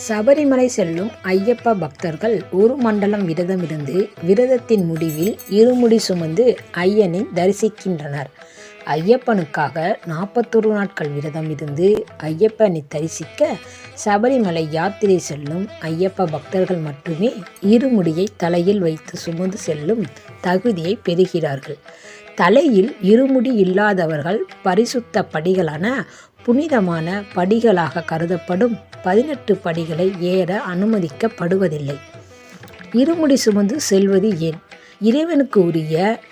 சபரிமலை செல்லும் ஐயப்ப பக்தர்கள் ஒரு மண்டலம் விரதமிருந்து விரதத்தின் முடிவில் இருமுடி சுமந்து ஐயனை தரிசிக்கின்றனர். ஐயப்பனுக்காக 41 நாட்கள் விரதம் இருந்து ஐயப்பனை தரிசிக்க சபரிமலை யாத்திரை செல்லும் ஐயப்ப பக்தர்கள் மட்டுமே இருமுடியை தலையில் வைத்து சுமந்து செல்லும் தகுதியை பெறுகிறார்கள். தலையில் இருமுடி இல்லாதவர்கள் பரிசுத்த படிகளான புனிதமான படிகளாக கருதப்படும் 18 படிகளை ஏற அனுமதிக்கப்படுவதில்லை. இருமுடி சுமந்து செல்வது ஏன்?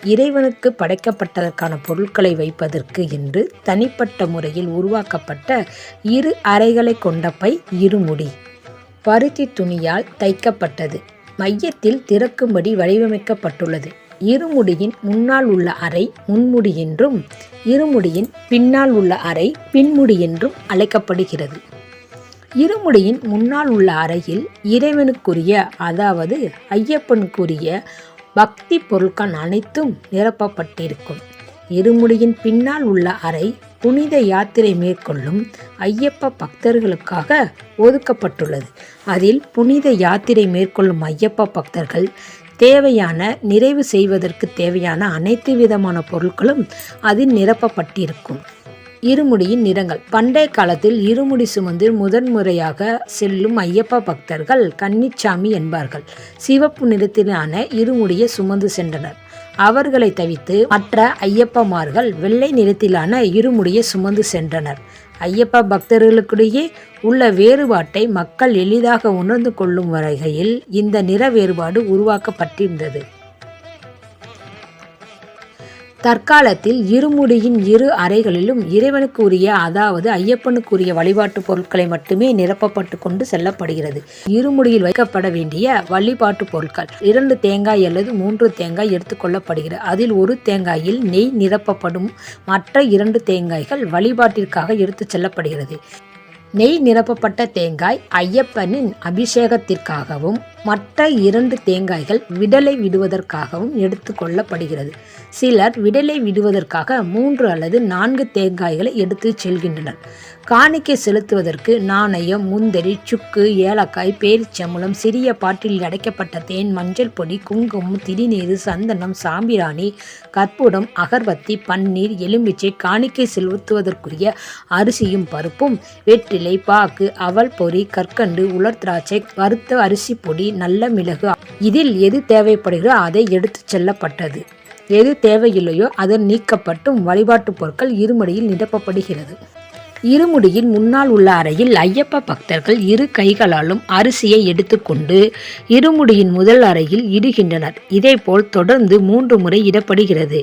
இறைவனுக்கு படைக்கப்பட்டதற்கான பொருட்களை வைப்பதற்கு என்று தனிப்பட்ட முறையில் உருவாக்கப்பட்ட 2 அறைகளை கொண்ட பை இருமுடி. பருத்தி துணியால் தைக்கப்பட்டது. மையத்தில் திறக்கும்படி வடிவமைக்கப்பட்டுள்ளது. இருமுடியின் முன்னால் உள்ள அறை முன்முடி என்றும் இருமுடியின் பின்னால் உள்ள அறை பின்முடி என்றும் அழைக்கப்படுகிறது. இருமுடியின் முன்னால் உள்ள அறையில் இறைவனுக்குரிய, அதாவது ஐயப்பனுக்குரிய பக்தி பொருட்கள் அனைத்தும் நிரப்பப்பட்டிருக்கும். இருமுடியின் பின்னால் உள்ள அறை புனித யாத்திரை மேற்கொள்ளும் ஐயப்ப பக்தர்களுக்காக ஒதுக்கப்பட்டுள்ளது. அதில் புனித யாத்திரை மேற்கொள்ளும் ஐயப்ப பக்தர்கள் தேவையான நிறைவு செய்வதற்கு தேவையான அனைத்து விதமான பொருட்களும் அதில் நிரப்பப்பட்டிருக்கும். இருமுடியின் நிறங்கள். பண்டைய காலத்தில் இருமுடி சுமந்து முதன்முறையாக செல்லும் ஐயப்ப பக்தர்கள் கன்னிச்சாமி என்பார்கள். சிவப்பு நிறத்திலான இருமுடியை சுமந்து சென்றனர். அவர்களை தவிர்த்து மற்ற ஐயப்பமார்கள் வெள்ளை நிறத்திலான இருமுடியை சுமந்து சென்றனர். ஐயப்ப பக்தர்களுக்கிடையே உள்ள வேறுபாட்டை மக்கள் எளிதாக உணர்ந்து கொள்ளும் வகையில் இந்த நிற வேறுபாடு உருவாக்கப்பட்டிருந்தது. தற்காலத்தில் இருமுடியின் 2 அறைகளிலும் இறைவனுக்கு உரிய, அதாவது ஐயப்பனுக்குரிய வழிபாட்டு பொருட்களை மட்டுமே நிரப்பப்பட்டு கொண்டு செல்லப்படுகிறது. இருமுடியில் வைக்கப்பட வேண்டிய வழிபாட்டு பொருட்கள் 2 தேங்காய் அல்லது 3 தேங்காய் எடுத்துக்கொள்ளப்படுகிறது. அதில் 1 தேங்காயில் நெய் நிரப்பப்படும். மற்ற 2 தேங்காய்கள் வழிபாட்டிற்காக எடுத்து செல்லப்படுகிறது. நெய் நிரப்பப்பட்ட தேங்காய் ஐயப்பனின் அபிஷேகத்திற்காகவும் மற்ற 2 தேங்காய்கள் விடலை விடுவதற்காகவும் எடுத்து கொள்ளப்படுகிறது. சிலர் விடலை விடுவதற்காக 3 அல்லது 4 தேங்காய்களை எடுத்து செல்கின்றனர். காணிக்கை செலுத்துவதற்கு நாணயம், முந்திரி, சுக்கு, ஏலக்காய், பேரிச்சம்பழம், சிறிய பாட்டிலில் அடைக்கப்பட்ட தேன், மஞ்சள் பொடி, குங்குமம், திரிநீர், சந்தனம், சாம்பிராணி, கற்பூரம், அகர்பத்தி, பன்னீர், எலுமிச்சை, காணிக்கை செலுத்துவதற்குரிய அரிசியும் பருப்பும், வெற்றிலை பாக்கு, அவல் பொறி, கற்கண்டு, உலர் திராட்சை, வறுத்த அரிசி பொடி, நல்ல மிளகு. இதில் எது தேவைப்படுகிறோ அதை எடுத்து செல்லப்பட்டது. எது தேவையில்லையோ அதன் நீக்கப்பட்டும் வழிபாட்டு பொருட்கள் இருமுடியில் நிரப்பப்படுகிறது. இருமுடியின் முன்னால் உள்ள அறையில் ஐயப்ப பக்தர்கள் 2 கைகளாலும் அரிசியை எடுத்துக்கொண்டு இருமுடியின் முதல் அறையில் இடுகின்றனர். இதேபோல் தொடர்ந்து 3 முறை இடப்படுகிறது.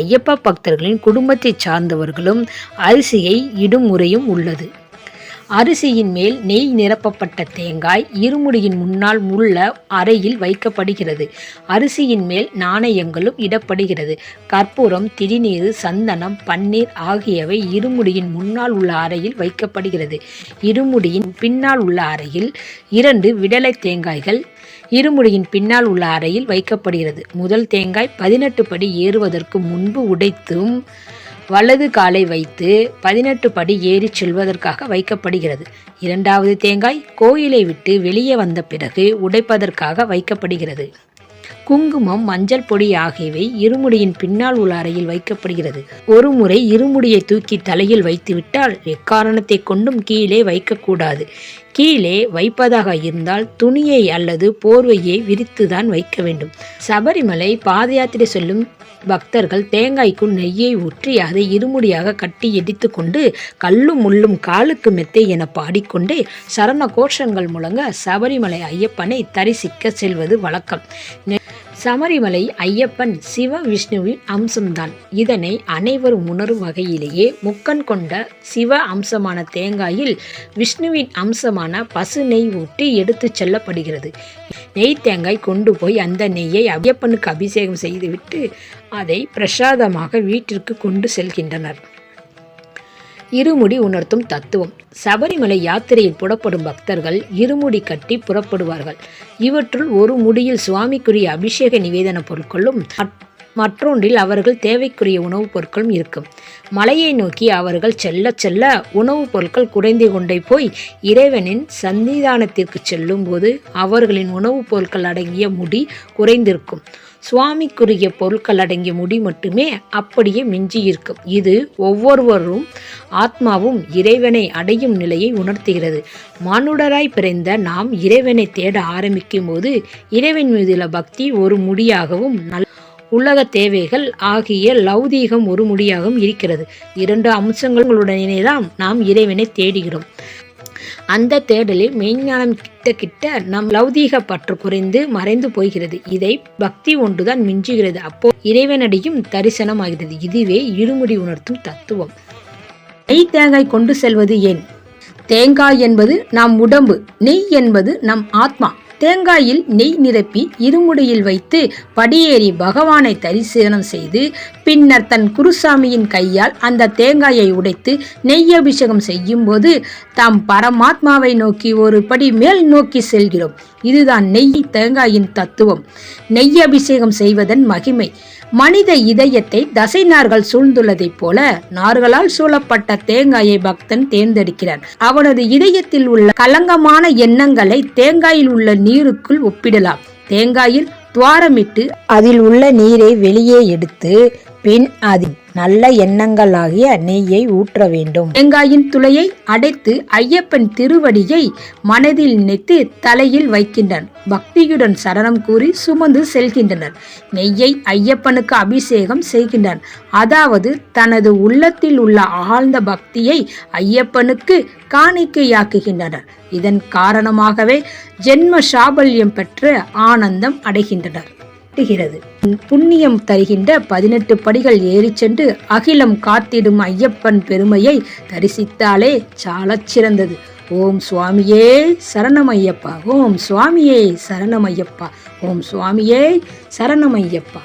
ஐயப்ப பக்தர்களின் குடும்பத்தை சார்ந்தவர்களும் அரிசியை இடும் முறையும் உள்ளது. அரிசியின் மேல் நெய் நிரப்பப்பட்ட தேங்காய் இருமுடியின் முன்னால் உள்ள அறையில் வைக்கப்படுகிறது. அரிசியின் மேல் நாணயங்களும் இடப்படுகிறது. கற்பூரம், திரிநீர், சந்தனம், பன்னீர் ஆகியவை இருமுடியின் முன்னால் உள்ள அறையில் வைக்கப்படுகிறது. இருமுடியின் பின்னால் உள்ள அறையில் 2 விடலை தேங்காய்கள் இருமுடியின் பின்னால் உள்ள அறையில் வைக்கப்படுகிறது. முதல் தேங்காய் 18 படி ஏறுவதற்கு முன்பு உடைத்தும் வலது காலை வைத்து 18 படி ஏறி செல்வதற்காக வைக்கப்படுகிறது. 2வது தேங்காய் கோயிலை விட்டு வெளியே வந்த பிறகு உடைப்பதற்காக வைக்கப்படுகிறது. குங்குமம், மஞ்சள் பொடி ஆகியவை இருமுடியின் பின்னால் உள்ள அறையில் வைக்கப்படுகிறது. ஒரு முறை இருமுடியை தூக்கி தலையில் வைத்துவிட்டால் எக்காரணத்தை கொண்டும் கீழே வைக்கக்கூடாது. கீழே வைப்பதாக இருந்தால் துணியை அல்லது போர்வையை விரித்துதான் வைக்க வேண்டும். சபரிமலை பாத யாத்திரை செல்லும் பக்தர்கள் தேங்காய்க்குள் நெய்யை ஊற்றி அதை இருமுடியாக கட்டி எடித்து கொண்டு கல்லும் முள்ளும் காலுக்கு மெத்தை என பாடிக்கொண்டே சரண கோஷங்கள் முழங்க சபரிமலை ஐயப்பனை தரிசிக்க செல்வது வழக்கம். சபரிமலை ஐயப்பன் சிவ விஷ்ணுவின் அம்சம்தான். இதனை அனைவரும் உணரும் வகையிலேயே முக்கண் கொண்ட சிவ அம்சமான தேங்காயில் விஷ்ணுவின் அம்சமான பசு நெய் ஊற்றி எடுத்து செல்லப்படுகிறது. நெய் தேங்காய் கொண்டு போய் அந்த நெய்யை ஐயப்பனுக்கு அபிஷேகம் செய்துவிட்டு அதை பிரசாதமாக வீட்டிற்கு கொண்டு செல்கின்றனர். இருமுடி உணர்த்தும் தத்துவம். சபரிமலை யாத்திரையில் புறப்படும் பக்தர்கள் இருமுடி கட்டி புறப்படுவார்கள். இவற்றுள் ஒரு முடியில் சுவாமிக்குரிய அபிஷேக நிவேதன பொருட்களும் மற்றொன்றில் அவர்கள் தேவைக்குரிய உணவுப் பொருட்களும் இருக்கும். மலையை நோக்கி அவர்கள் செல்ல செல்ல உணவுப் பொருட்கள் குறைந்து கொண்டே போய் இறைவனின் சன்னிதானத்திற்கு செல்லும் போது அவர்களின் உணவுப் பொருட்கள் அடங்கிய முடி குறைந்திருக்கும். சுவாமிக்குரிய பொருட்கள் அடங்கிய முடி மட்டுமே அப்படியே மிஞ்சியிருக்கும். இது ஒவ்வொருவரும் ஆத்மாவும் இறைவனை அடையும் நிலையை உணர்த்துகிறது. மானுடராய் பிறந்த நாம் இறைவனை தேட ஆரம்பிக்கும் போது இறைவன் மீதுள்ள பக்தி ஒரு முடியாகவும் உலக தேவைகள் ஆகிய லௌதீகம் ஒரு முடியாகவும் இருக்கிறது. 2 அம்சங்களுடனே தான் நாம் இறைவனை தேடுகிறோம். அந்த தேடலில் மெய்ஞானம் கிட்ட நம் லௌதீக பற்று குறைந்து மறைந்து போகிறது. இதை பக்தி ஒன்றுதான் மிஞ்சுகிறது. அப்போ இறைவனடியும் தரிசனமாகிறது. இதுவே இருமுடி உணர்த்தும் தத்துவம். நெய் தேங்காய் கொண்டு செல்வது ஏன்? தேங்காய் என்பது நம் உடம்பு, நெய் என்பது நம் ஆத்மா. தேங்காயில் நெய் நிரப்பி இருமுடியில் வைத்து படியேறி பகவானை தரிசனம் செய்து பின்னர் தன் குருசாமியின் கையால் அந்த தேங்காயை உடைத்து நெய் அபிஷேகம் செய்யும் போது தாம் பரமாத்மாவை நோக்கி ஒரு படி மேல் நோக்கி செல்கிறோம். இதுதான் நெய் தேங்காயின் தத்துவம். நெய் அபிஷேகம் செய்வதன் மகிமை. மனித இதயத்தை தசை நார்கள் சூழ்ந்துள்ளதைப் போல நார்களால் சூழப்பட்ட தேங்காயை பக்தன் தேர்ந்தெடுக்கிறான். அவனது இதயத்தில் உள்ள கலங்கமான எண்ணங்களை தேங்காயில் உள்ள நீருக்குள் ஒப்பிடலாம். தேங்காயில் துவாரமிட்டு அதில் உள்ள நீரை வெளியே எடுத்து பின் அதில் நல்ல எண்ணங்களாகிய நெய்யை ஊற்ற வேண்டும். தேங்காயின் துளையை அடைத்து ஐயப்பன் திருவடியை மனதில் நினைத்து தலையில் வைக்கின்றனர். பக்தியுடன் சரணம் கூறி சுமந்து செல்கின்றனர். நெய்யை ஐயப்பனுக்கு அபிஷேகம் செய்கின்றனர். அதாவது தனது உள்ளத்தில் உள்ள ஆழ்ந்த பக்தியை ஐயப்பனுக்கு காணிக்கையாக்குகின்றனர். இதன் காரணமாகவே ஜென்ம சாபல்யம் பெற்று ஆனந்தம் அடைகின்றனர். புண்ணியம் தருகின்ற 18 படிகள் ஏறி சென்று அகிலம் காத்திடும் ஐயப்பன் பெருமையை தரிசித்தாலே சாலச் சிறந்தது. ஓம் சுவாமியே சரணமையப்பா, ஓம் சுவாமியே சரணமையப்பா, ஓம் சுவாமியே சரணமையப்பா.